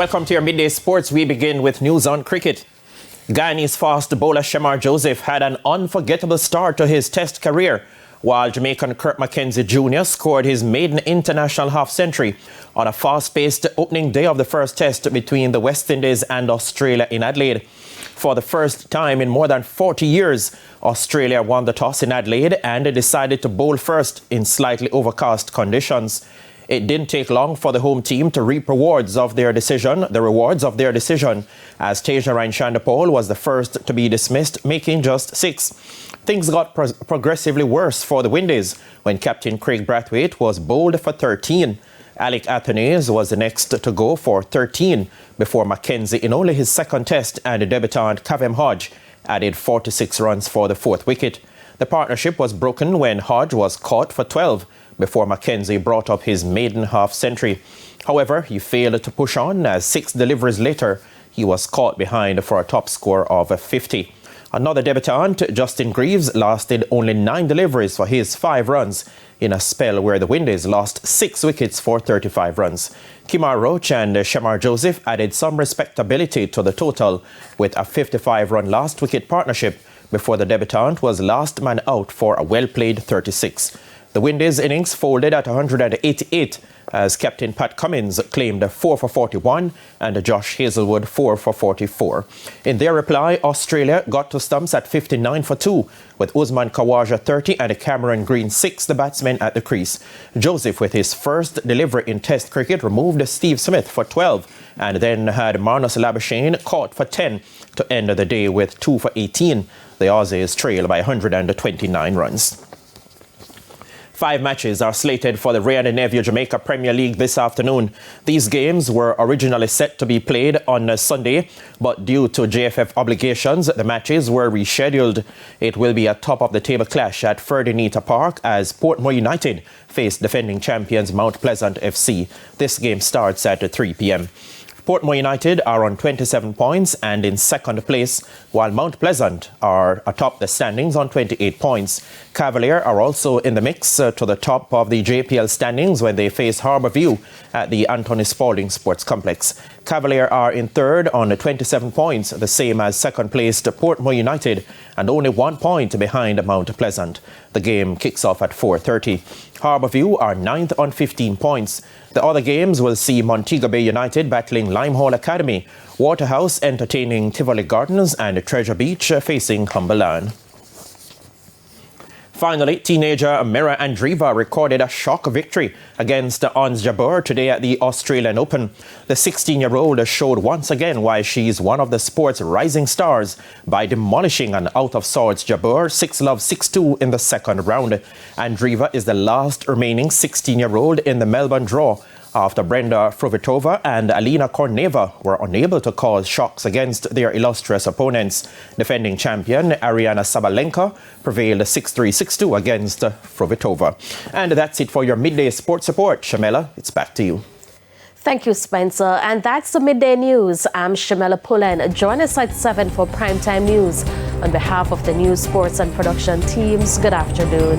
Welcome to your Midday Sports. We begin with news on cricket. Guyanese fast bowler Shemar Joseph had an unforgettable start to his Test career, while Jamaican McKenzie Jr. scored his maiden international half-century on a fast-paced opening day of the first Test between the West Indies and Australia in Adelaide. For the first time in more than 40 years, Australia won the toss in Adelaide and decided to bowl first in slightly overcast conditions. It didn't take long for the home team to reap the rewards of their decision, as Teja Chandapol was the first to be dismissed, making just 6. Things got progressively worse for the Windies when captain Craig Brathwaite was bowled for 13. Alec Athanaze was the next to go for 13 before McKenzie, in only his second Test, and the debutant Kavem Hodge added 46 runs for the 4th wicket. The partnership was broken when Hodge was caught for 12 before McKenzie brought up his maiden half-century. However, he failed to push on, as 6 deliveries later he was caught behind for a top score of 50. Another debutant, Justin Greaves, lasted only 9 deliveries for his 5 runs in a spell where the Windies lost 6 wickets for 35 runs. Kemar Roach and Shemar Joseph added some respectability to the total with a 55-run last wicket partnership before the debutant was last man out for a well-played 36. The Windies innings folded at 188 as captain Pat Cummins claimed 4 for 41 and Josh Hazelwood 4 for 44. In their reply, Australia got to stumps at 59 for 2 with Usman Khawaja 30 and Cameron Green 6, the batsmen at the crease. Joseph, with his first delivery in Test cricket, removed Steve Smith for 12 and then had Marnus Labuschagne caught for 10 to end the day with 2 for 18. The Aussies trail by 129 runs. 5 matches are slated for the Ray and Nephew Jamaica Premier League this afternoon. These games were originally set to be played on Sunday, but due to JFF obligations, the matches were rescheduled. It will be a top-of-the-table clash at Ferdinand Park as Portmore United face defending champions Mount Pleasant FC. This game starts at 3 p.m. Portmore United are on 27 points and in second place, while Mount Pleasant are atop the standings on 28 points. Cavalier are also in the mix to the top of the JPL standings when they face Harbourview at the Anthony Spalding Sports Complex. Cavalier are in third on 27 points, the same as second-placed Portmore United, and only 1 point behind Mount Pleasant. The game kicks off at 4:30. Harbourview are 9th on 15 points. The other games will see Montego Bay United battling Limehall Academy, Waterhouse entertaining Tivoli Gardens, and Treasure Beach facing Cumberland. Finally, teenager Mira Andreeva recorded a shock victory against Ons Jabeur today at the Australian Open. The 16-year-old showed once again why she's one of the sport's rising stars by demolishing an out-of-sorts Jabeur 6-love 6-2 in the second round. Andreeva is the last remaining 16-year-old in the Melbourne draw after Brenda Fruhvirtova and Alina Korneva were unable to cause shocks against their illustrious opponents. Defending champion Ariana Sabalenka prevailed 6-3, 6-2 against Fruhvirtova. And that's it for your Midday Sports Report. Shamela, it's back to you. Thank you, Spencer. And that's the Midday News. I'm Shamela Pullen. Join us at 7 for Primetime News. On behalf of the News, Sports and Production teams, good afternoon.